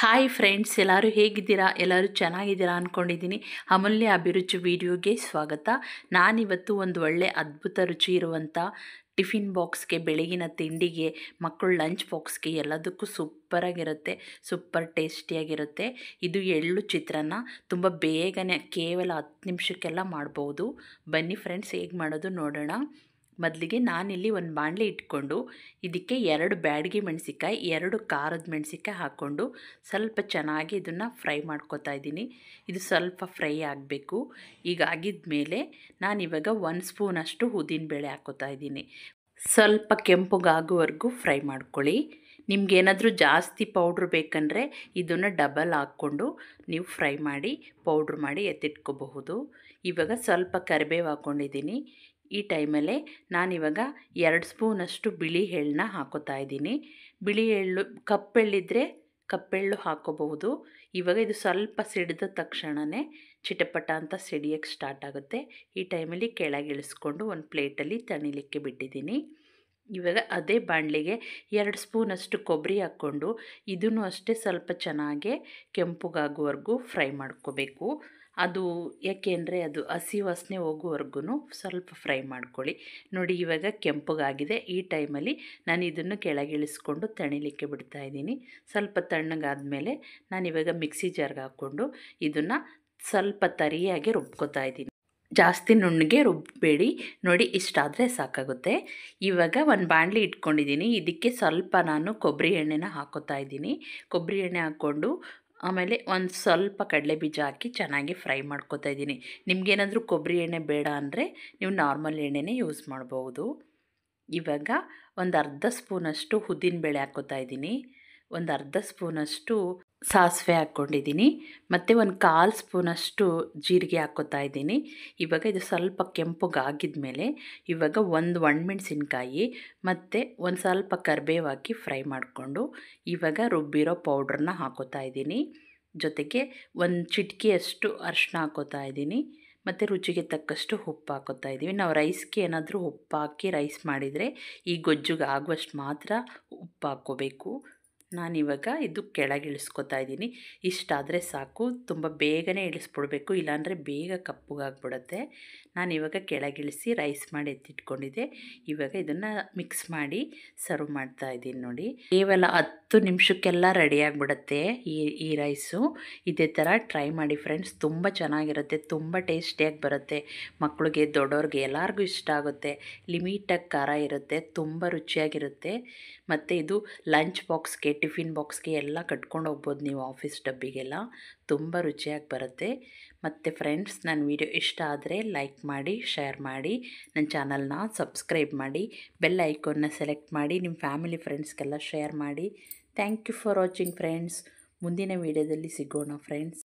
Hi friends, ಎಲ್ಲರೂ ಹೇಗಿದ್ದೀರಾ? ಎಲ್ಲರೂ ಚೆನ್ನಾಗಿದ್ದೀರಾ ಅಂದ್ಕೊಂಡಿದ್ದೀನಿ. ಅಮೂಲ್ಯ ಅಭಿರುಚಿ ವಿಡಿಯೋಗೆ ಸ್ವಾಗತ. ನಾನಿವತ್ತು ಒಂದು ಒಳ್ಳೆ ಅದ್ಭುತ ರುಚಿ ಇರುವಂಥ ಟಿಫಿನ್ ಬಾಕ್ಸ್ಗೆ, ಬೆಳಗಿನ ತಿಂಡಿಗೆ, ಮಕ್ಕಳ ಲಂಚ್ ಬಾಕ್ಸ್ಗೆ ಎಲ್ಲದಕ್ಕೂ ಸೂಪರಾಗಿರುತ್ತೆ, ಸೂಪರ್ ಟೇಸ್ಟಿಯಾಗಿರುತ್ತೆ. ಇದು ಎಳ್ಳು ಚಿತ್ರಾನ್ನ ತುಂಬ ಬೇಗನೆ ಕೇವಲ 10 ನಿಮಿಷಕ್ಕೆಲ್ಲ ಮಾಡ್ಬೋದು. ಬನ್ನಿ ಫ್ರೆಂಡ್ಸ್, ಹೇಗೆ ಮಾಡೋದು ನೋಡೋಣ. ಮೊದಲಿಗೆ ನಾನಿಲ್ಲಿ ಒಂದು ಬಾಣಲೆ ಇಟ್ಕೊಂಡು ಇದಕ್ಕೆ 2 ಬ್ಯಾಡಗಿ ಮೆಣಸಿಕಾಯಿ, 2 ಖಾರದ ಮೆಣಸಿಕಾಯಿ ಹಾಕ್ಕೊಂಡು ಸ್ವಲ್ಪ ಚೆನ್ನಾಗಿ ಇದನ್ನು ಫ್ರೈ ಮಾಡ್ಕೊತಾ ಇದ್ದೀನಿ. ಇದು ಸ್ವಲ್ಪ ಫ್ರೈ ಆಗಬೇಕು. ಈಗ ಆಗಿದ ಮೇಲೆ ನಾನಿವಾಗ 1 ಸ್ಪೂನಷ್ಟು ಉದ್ದಿನಬೇಳೆ ಹಾಕ್ಕೋತಾ ಇದ್ದೀನಿ. ಸ್ವಲ್ಪ ಕೆಂಪುಗಾಗುವವರೆಗೂ ಫ್ರೈ ಮಾಡ್ಕೊಳ್ಳಿ. ನಿಮ್ಗೇನಾದರೂ ಜಾಸ್ತಿ ಪೌಡ್ರ್ ಬೇಕಂದರೆ ಇದನ್ನು ಡಬಲ್ ಹಾಕ್ಕೊಂಡು ನೀವು ಫ್ರೈ ಮಾಡಿ ಪೌಡ್ರ್ ಮಾಡಿ ಎತ್ತಿಟ್ಕೋಬಹುದು. ಇವಾಗ ಸ್ವಲ್ಪ ಕರಿಬೇವು ಹಾಕ್ಕೊಂಡಿದ್ದೀನಿ. ಈ ಟೈಮಲ್ಲೇ ನಾನಿವಾಗ 2 ಸ್ಪೂನಷ್ಟು ಬಿಳಿ ಎಳ್ಳನ್ನ ಹಾಕೋತಾ ಇದ್ದೀನಿ. ಬಿಳಿ ಎಳ್ಳು, ಕಪ್ಪೆಳ್ಳಿದ್ರೆ ಕಪ್ಪೆಳ್ಳು ಹಾಕೋಬಹುದು. ಇವಾಗ ಇದು ಸ್ವಲ್ಪ ಸಿಡಿದ ತಕ್ಷಣವೇ ಚಿಟಪಟ ಅಂತ ಸಿಡಿಯೋಕ್ಕೆ ಸ್ಟಾರ್ಟ್ ಆಗುತ್ತೆ. ಈ ಟೈಮಲ್ಲಿ ಕೆಳಗೆ ಇಳಿಸ್ಕೊಂಡು ಒಂದು ಪ್ಲೇಟಲ್ಲಿ ತಣಿಲಿಕ್ಕೆ ಬಿಟ್ಟಿದ್ದೀನಿ. ಇವಾಗ ಅದೇ ಬಾಣಲೆಗೆ 2 ಸ್ಪೂನಷ್ಟು ಕೊಬ್ಬರಿ ಹಾಕ್ಕೊಂಡು ಇದನ್ನು ಅಷ್ಟೇ ಸ್ವಲ್ಪ ಚೆನ್ನಾಗೆ ಕೆಂಪುಗಾಗುವವರೆಗೂ ಫ್ರೈ ಮಾಡ್ಕೋಬೇಕು. ಅದು ಯಾಕೆಂದರೆ ಅದು ಹಸಿ ವಾಸನೆ ಹೋಗುವವರೆಗೂ ಸ್ವಲ್ಪ ಫ್ರೈ ಮಾಡ್ಕೊಳ್ಳಿ. ನೋಡಿ, ಇವಾಗ ಕೆಂಪುಗಾಗಿದೆ. ಈ ಟೈಮಲ್ಲಿ ನಾನು ಇದನ್ನು ಕೆಳಗಿಳಿಸ್ಕೊಂಡು ತಣಿಲಿಕ್ಕೆ ಬಿಡ್ತಾ ಇದ್ದೀನಿ. ಸ್ವಲ್ಪ ತಣ್ಣಗಾದ್ಮೇಲೆ ನಾನಿವಾಗ ಮಿಕ್ಸಿ ಜಾರ್ಗೆ ಹಾಕ್ಕೊಂಡು ಇದನ್ನು ಸ್ವಲ್ಪ ತರಿಯಾಗಿ ರುಬ್ಕೋತಾ ಇದ್ದೀನಿ. ಜಾಸ್ತಿ ನುಣ್ಣಗೆ ರುಬ್ಬಬೇಡಿ. ನೋಡಿ, ಇಷ್ಟಾದರೆ ಸಾಕಾಗುತ್ತೆ. ಇವಾಗ ಒಂದು ಬಾಣಲಿ ಇಟ್ಕೊಂಡಿದ್ದೀನಿ. ಇದಕ್ಕೆ ಸ್ವಲ್ಪ ನಾನು ಕೊಬ್ಬರಿ ಎಣ್ಣೆನ ಹಾಕೋತಾ ಇದ್ದೀನಿ. ಕೊಬ್ಬರಿ ಎಣ್ಣೆ ಹಾಕ್ಕೊಂಡು ಆಮೇಲೆ ಒಂದು ಸ್ವಲ್ಪ ಕಡಲೆ ಬೀಜ ಹಾಕಿ ಚೆನ್ನಾಗಿ ಫ್ರೈ ಮಾಡ್ಕೋತಾ ಇದ್ದೀನಿ. ನಿಮಗೇನಾದರೂ ಕೊಬ್ಬರಿ ಎಣ್ಣೆ ಬೇಡ ಅಂದರೆ ನೀವು ನಾರ್ಮಲ್ ಎಣ್ಣೆನೇ ಯೂಸ್ ಮಾಡ್ಬೋದು. ಇವಾಗ ಒಂದು ಅರ್ಧ ಸ್ಪೂನಷ್ಟು ಉದ್ದಿನಬೇಳೆ ಹಾಕ್ಕೋತಾ ಇದ್ದೀನಿ. ಒಂದು ಅರ್ಧ ಸ್ಪೂನಷ್ಟು ಸಾಸಿವೆ ಹಾಕ್ಕೊಂಡಿದ್ದೀನಿ. ಮತ್ತು ಒಂದು 1/4 ಸ್ಪೂನಷ್ಟು ಜೀರಿಗೆ ಹಾಕ್ಕೋತಾ ಇದ್ದೀನಿ. ಇವಾಗ ಇದು ಸ್ವಲ್ಪ ಕೆಂಪುಗಾಗಿದ ಮೇಲೆ ಇವಾಗ ಒಂದು ಒಣಮೆಣಸಿನ್ಕಾಯಿ ಮತ್ತು ಒಂದು ಸ್ವಲ್ಪ ಕರಿಬೇವು ಹಾಕಿ ಫ್ರೈ ಮಾಡಿಕೊಂಡು ಇವಾಗ ರುಬ್ಬಿರೋ ಪೌಡ್ರನ್ನ ಹಾಕ್ಕೋತಾ ಇದ್ದೀನಿ. ಜೊತೆಗೆ ಒಂದು ಚಿಟಿಕೆಯಷ್ಟು ಅರಿಶಿನ ಹಾಕ್ಕೋತಾ ಇದ್ದೀನಿ. ಮತ್ತು ರುಚಿಗೆ ತಕ್ಕಷ್ಟು ಉಪ್ಪು ಹಾಕ್ಕೋತಾ ಇದ್ದೀವಿ. ನಾವು ರೈಸ್ಗೆ ಏನಾದರೂ ಉಪ್ಪು ಹಾಕಿ ರೈಸ್ ಮಾಡಿದರೆ ಈ ಗೊಜ್ಜುಗೆ ಆಗುವಷ್ಟು ಮಾತ್ರ ಉಪ್ಪು ಹಾಕ್ಕೋಬೇಕು. ನಾನಿವಾಗ ಇದು ಕೆಳಗೆ ಇಳಿಸ್ಕೊತಾ ಇದ್ದೀನಿ. ಇಷ್ಟಾದರೆ ಸಾಕು. ತುಂಬ ಬೇಗನೆ ಇಳಿಸ್ಬಿಡ್ಬೇಕು, ಇಲ್ಲಾಂದರೆ ಬೇಗ ಕಪ್ಪುಗಾಗ್ಬಿಡುತ್ತೆ. ನಾನಿವಾಗ ಕೆಳಗಿಳಿಸಿ ರೈಸ್ ಮಾಡಿ ಎತ್ತಿಟ್ಕೊಂಡಿದ್ದೆ. ಇವಾಗ ಇದನ್ನು ಮಿಕ್ಸ್ ಮಾಡಿ ಸರ್ವ್ ಮಾಡ್ತಾ ಇದ್ದೀನಿ. ನೋಡಿ, ಕೇವಲ 10 ನಿಮಿಷಕ್ಕೆಲ್ಲ ರೆಡಿಯಾಗಿಬಿಡುತ್ತೆ ಈ ರೈಸು. ಇದೇ ಥರ ಟ್ರೈ ಮಾಡಿ ಫ್ರೆಂಡ್ಸ್. ತುಂಬ ಚೆನ್ನಾಗಿರುತ್ತೆ, ತುಂಬ ಟೇಸ್ಟಿಯಾಗಿ ಬರುತ್ತೆ. ಮಕ್ಕಳಿಗೆ, ದೊಡ್ಡವ್ರಿಗೆ ಎಲ್ಲರಿಗೂ ಇಷ್ಟ ಆಗುತ್ತೆ. ಲಿಮಿಟಾಗಿ ಖಾರ ಇರುತ್ತೆ, ತುಂಬ ರುಚಿಯಾಗಿರುತ್ತೆ. ಮತ್ತು ಇದು ಲಂಚ್ ಬಾಕ್ಸ್ಗೆ, ಟಿಫಿನ್ ಬಾಕ್ಸ್ಗೆ ಎಲ್ಲ ಕಟ್ಕೊಂಡು ಹೋಗ್ಬೋದು ನೀವು, ಆಫೀಸ್ ಡಬ್ಬಿಗೆಲ್ಲ. ತುಂಬ ರುಚಿಯಾಗಿ ಬರುತ್ತೆ. ಮತ್ತು ಫ್ರೆಂಡ್ಸ್, ನನ್ನ ವಿಡಿಯೋ ಇಷ್ಟ ಆದರೆ ಲೈಕ್ ಮಾಡಿ, ಶೇರ್ ಮಾಡಿ, ನನ್ನ ಚಾನಲ್ನ ಸಬ್ಸ್ಕ್ರೈಬ್ ಮಾಡಿ, ಬೆಲ್ ಐಕಾನ್ನ ಸೆಲೆಕ್ಟ್ ಮಾಡಿ, ನಿಮ್ಮ ಫ್ಯಾಮಿಲಿ ಫ್ರೆಂಡ್ಸ್ಗೆಲ್ಲ ಶೇರ್ ಮಾಡಿ. Thank you for watching friends. ಮುಂದಿನ ವಿಡಿಯೋದಲ್ಲಿ ಸಿಗೋಣ ಫ್ರೆಂಡ್ಸ್.